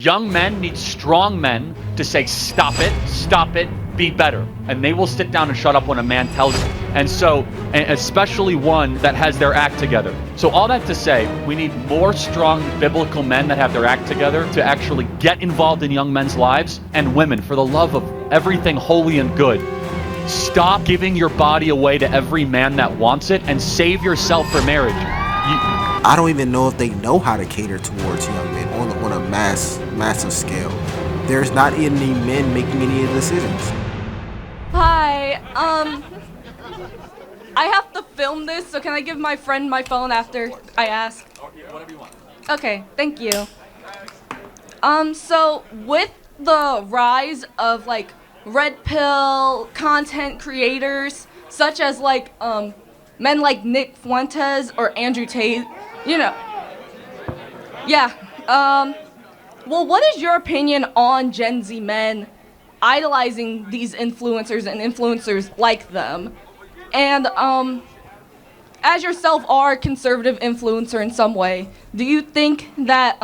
Young men need strong men to say, stop it, be better. And they will sit down and shut up when a man tells them. And so, and especially one that has their act together. So all that to say, we need more strong biblical men that have their act together to actually get involved in young men's lives. And women, for the love of everything holy and good, stop giving your body away to every man that wants it and save yourself for marriage. I don't even know if they know how to cater towards young men on a massive scale. There's not any men making any of the decisions. Hi, I have to film this, so can I give my friend my phone after I ask? Whatever you want. Okay, thank you. So with the rise of like red pill content creators, such as like men like Nick Fuentes or Andrew Tate, you know. Yeah. Well, what is your opinion on Gen Z men idolizing these influencers and influencers like them? And as yourself are a conservative influencer in some way, do you think that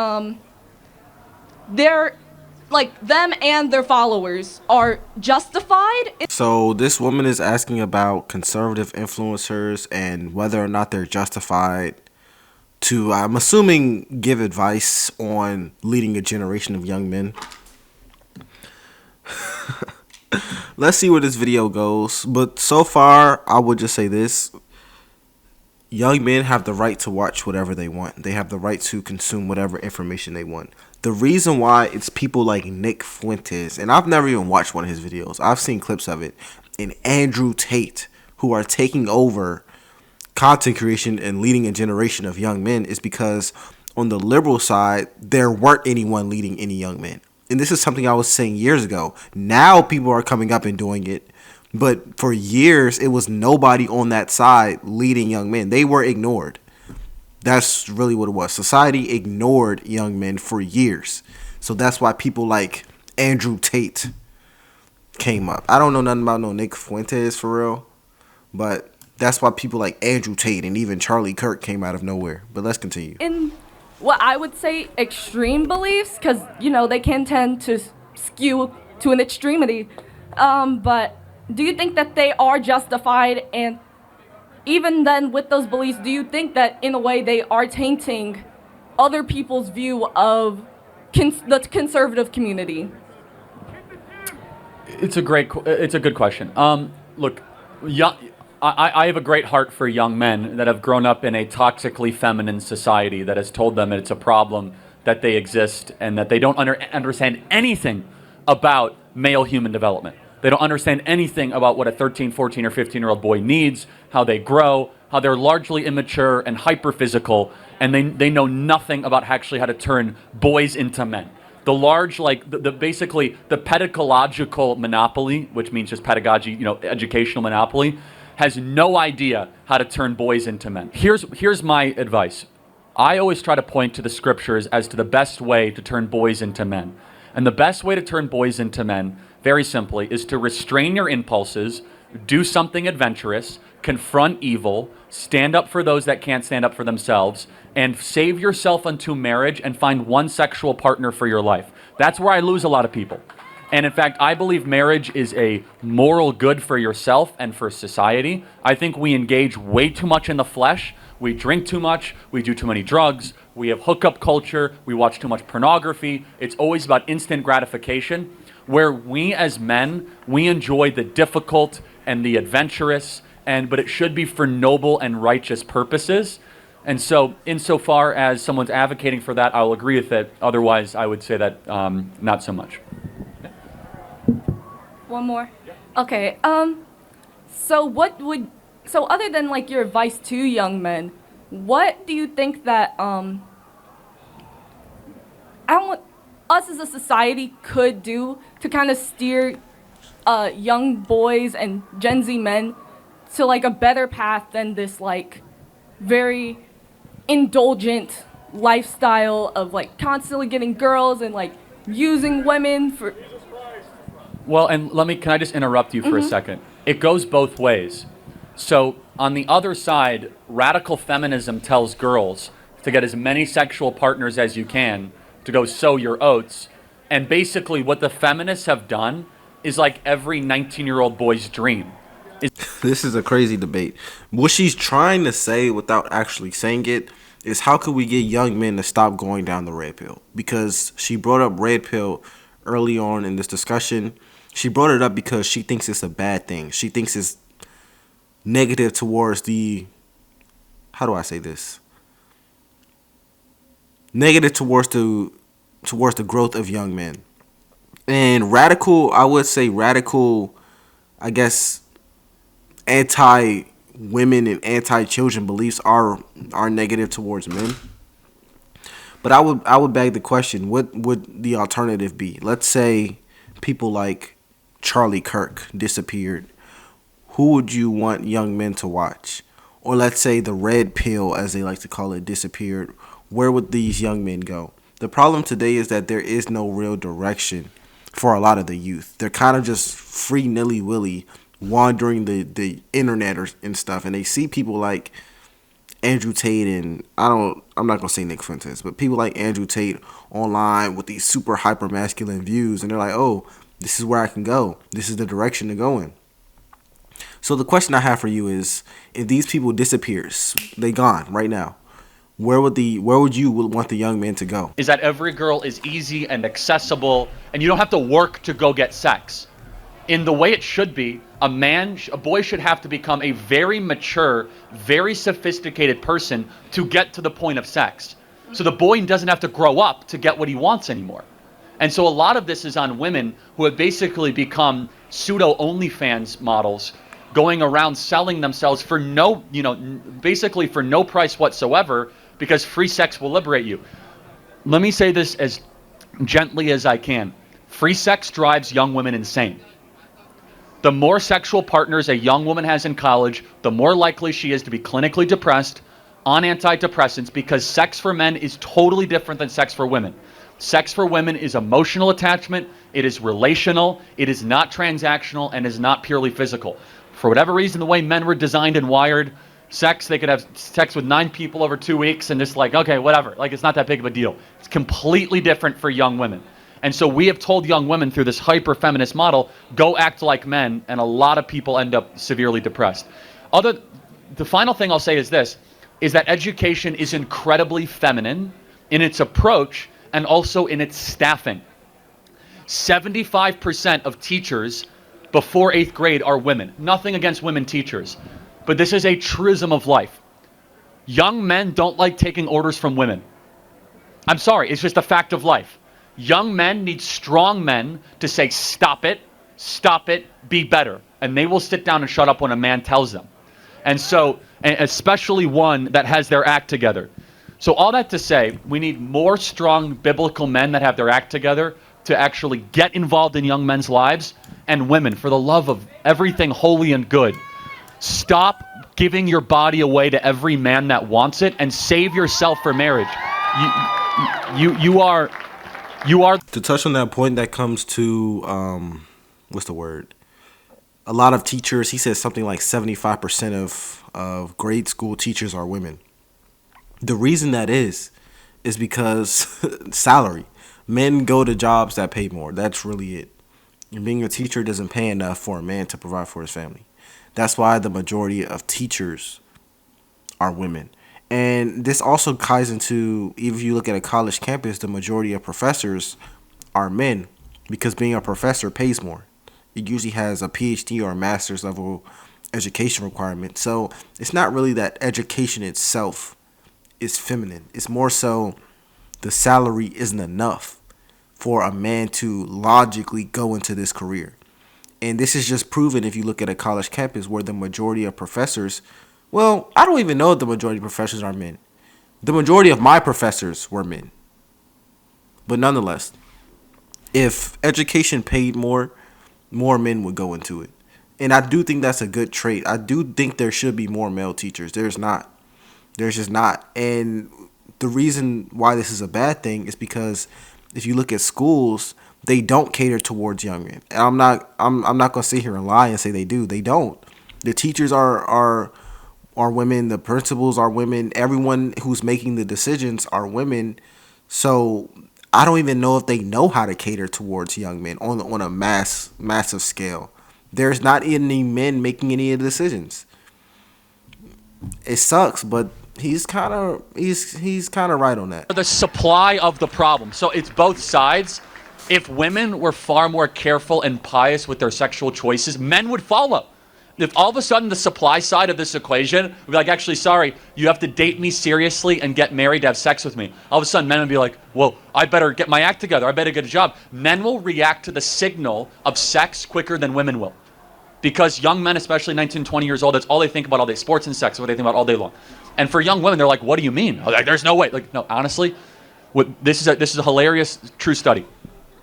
they're like them and their followers are justified? So this woman is asking about conservative influencers and whether or not they're justified to, I'm assuming, give advice on leading a generation of young men. Let's see where this video goes. But so far, I would just say this. Young men have the right to watch whatever they want. They have the right to consume whatever information they want. The reason why it's people like Nick Fuentes, and I've never even watched one of his videos. I've seen clips of it. And Andrew Tate, who are taking over content creation and leading a generation of young men, is because on the liberal side, there weren't anyone leading any young men. And this is something I was saying years ago. Now people are coming up and doing it. But for years, it was nobody on that side leading young men. They were ignored. That's really what it was. Society ignored young men for years. So that's why people like Andrew Tate came up. I don't know nothing about no Nick Fuentes for real. But that's why people like Andrew Tate and even Charlie Kirk came out of nowhere. But let's continue. In what I would say extreme beliefs, because, you know, they can tend to skew to an extremity. But do you think that they are justified? And even then, with those beliefs, do you think that in a way they are tainting other people's view of the conservative community? It's a good question. Look, I have a great heart for young men that have grown up in a toxically feminine society that has told them that it's a problem that they exist and that they don't understand anything about male human development. They don't understand anything about what a 13, 14, or 15-year-old boy needs, how they grow, how they're largely immature and hyper-physical, and they know nothing about actually how to turn boys into men. The large, like, basically, the pedagogical monopoly, which means just pedagogy, you know, educational monopoly, has no idea how to turn boys into men. Here's my advice. I always try to point to the scriptures as to the best way to turn boys into men. And the best way to turn boys into men, very simply, is to restrain your impulses, do something adventurous, confront evil, stand up for those that can't stand up for themselves, and save yourself unto marriage and find one sexual partner for your life. That's where I lose a lot of people. And in fact, I believe marriage is a moral good for yourself and for society. I think we engage way too much in the flesh. We drink too much. We do too many drugs. We have hookup culture. We watch too much pornography. It's always about instant gratification, where we as men, we enjoy the difficult and the adventurous, but it should be for noble and righteous purposes. And so insofar as someone's advocating for that, I'll agree with it. Otherwise, I would say that not so much. One more? Okay, so other than like your advice to young men, what do you think that us as a society could do to kind of steer young boys and Gen Z men to like a better path than this like very indulgent lifestyle of like constantly getting girls and like using women for... Well, and can I just interrupt you for a second? It goes both ways. So on the other side, radical feminism tells girls to get as many sexual partners as you can to go sow your oats. And basically what the feminists have done is like every 19-year-old boy's dream. This is a crazy debate. What she's trying to say without actually saying it is, how could we get young men to stop going down the red pill? Because she brought up red pill early on in this discussion. She brought it up because she thinks it's a bad thing. She thinks it's negative towards the, how do I say this? Negative towards the growth of young men. And radical, I would say radical, I guess, anti-women and anti-children beliefs are negative towards men. But I would beg the question, what would the alternative be? Let's say people like Charlie Kirk disappeared. Who would you want young men to watch? Or let's say the red pill, as they like to call it, disappeared. Where would these young men go? The problem today is that there is no real direction for a lot of the youth. They're kind of just free nilly-willy wandering the internet and stuff, and they see people like Andrew Tate, and I'm not gonna say Nick Fuentes, but people like Andrew Tate online with these super hyper masculine views, and they're like, oh, this is where I can go. This is the direction to go in. So the question I have for you is, if these people disappears, they gone right now, where would you want the young men to go? Is that every girl is easy and accessible, and you don't have to work to go get sex. In the way it should be, a boy should have to become a very mature, very sophisticated person to get to the point of sex. So the boy doesn't have to grow up to get what he wants anymore. And so a lot of this is on women who have basically become pseudo OnlyFans models, going around selling themselves for basically for no price whatsoever, because free sex will liberate you. Let me say this as gently as I can. Free sex drives young women insane. The more sexual partners a young woman has in college, the more likely she is to be clinically depressed on antidepressants, because sex for men is totally different than sex for women. Sex for women is emotional attachment, it is relational, it is not transactional, and is not purely physical. For whatever reason, the way men were designed and wired, they could have sex with 9 people over 2 weeks and just like, okay, whatever, like it's not that big of a deal. It's completely different for young women. And so we have told young women through this hyper-feminist model, go act like men, and a lot of people end up severely depressed. The final thing I'll say is this, is that education is incredibly feminine in its approach and also in its staffing. 75% of teachers before 8th grade are women. Nothing against women teachers, but this is a truism of life. Young men don't like taking orders from women. I'm sorry, it's just a fact of life. Young men need strong men to say, stop it, be better. And they will sit down and shut up when a man tells them. And so, especially one that has their act together. So all that to say, we need more strong biblical men that have their act together to actually get involved in young men's lives. And women, for the love of everything holy and good, stop giving your body away to every man that wants it, and save yourself for marriage. You are... To touch on that point, that comes to, what's the word? A lot of teachers, he says something like 75% of grade school teachers are women. The reason that is because salary. Men go to jobs that pay more. That's really it. And being a teacher doesn't pay enough for a man to provide for his family. That's why the majority of teachers are women. And this also ties into, if you look at a college campus, the majority of professors are men, because being a professor pays more. It usually has a PhD or a master's level education requirement. So it's not really that education itself is feminine. It's more so the salary isn't enough for a man to logically go into this career. And this is just proven if you look at a college campus where the majority of professors, well, I don't even know if the majority of professors are men. The majority of my professors were men. But nonetheless, if education paid more, more men would go into it. And I do think that's a good trait. I do think there should be more male teachers. There's not. There's just not. And the reason why this is a bad thing is because if you look at schools, they don't cater towards young men. And I'm not gonna sit here and lie and say they do. They don't. The teachers are women, the principals are women, everyone who's making the decisions are women. So I don't even know if they know how to cater towards young men on a massive scale. There's not any men making any of the decisions. It sucks, but he's kind of right on that. The supply of the problem. So it's both sides. If women were far more careful and pious with their sexual choices, men would follow. If all of a sudden the supply side of this equation would be like, actually, sorry, you have to date me seriously and get married to have sex with me. All of a sudden men would be like, well, I better get my act together. I better get a job. Men will react to the signal of sex quicker than women will. Because young men, especially 19, 20 years old, that's all they think about all day. Sports and sex is what they think about all day long. And for young women, they're like, what do you mean? Like, there's no way. Like, no, honestly, this is a hilarious true study.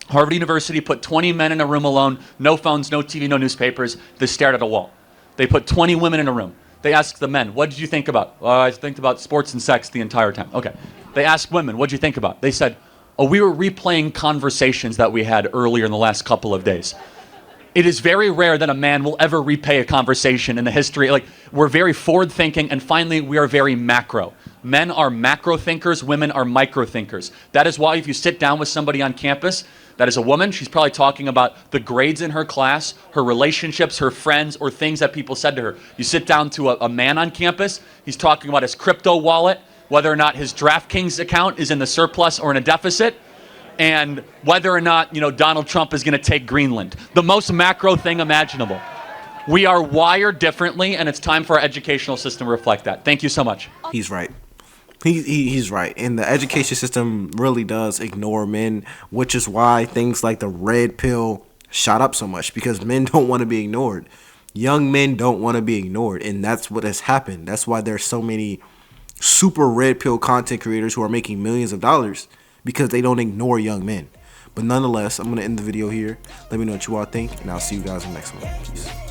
Harvard University put 20 men in a room alone, no phones, no TV, no newspapers. They stared at a wall. They put 20 women in a room. They asked the men, what did you think about? I think about sports and sex the entire time. Okay. They asked women, what did you think about? They said, oh, we were replaying conversations that we had earlier in the last couple of days. It is very rare that a man will ever repay a conversation in the history. Like, we're very forward thinking, and finally, we are very macro. Men are macro thinkers, women are micro thinkers. That is why if you sit down with somebody on campus, that is a woman, she's probably talking about the grades in her class, her relationships, her friends, or things that people said to her. You sit down to a man on campus, he's talking about his crypto wallet, whether or not his DraftKings account is in the surplus or in a deficit, and whether or not, Donald Trump is going to take Greenland. The most macro thing imaginable. We are wired differently, and it's time for our educational system to reflect that. Thank you so much. He's right. He's right. And the education system really does ignore men, which is why things like the red pill shot up so much, because men don't want to be ignored. Young men don't want to be ignored, and that's what has happened. That's why there's so many super red pill content creators who are making millions of dollars, because they don't ignore young men. But nonetheless, I'm going to end the video here. Let me know what you all think, and I'll see you guys in the next one. Peace.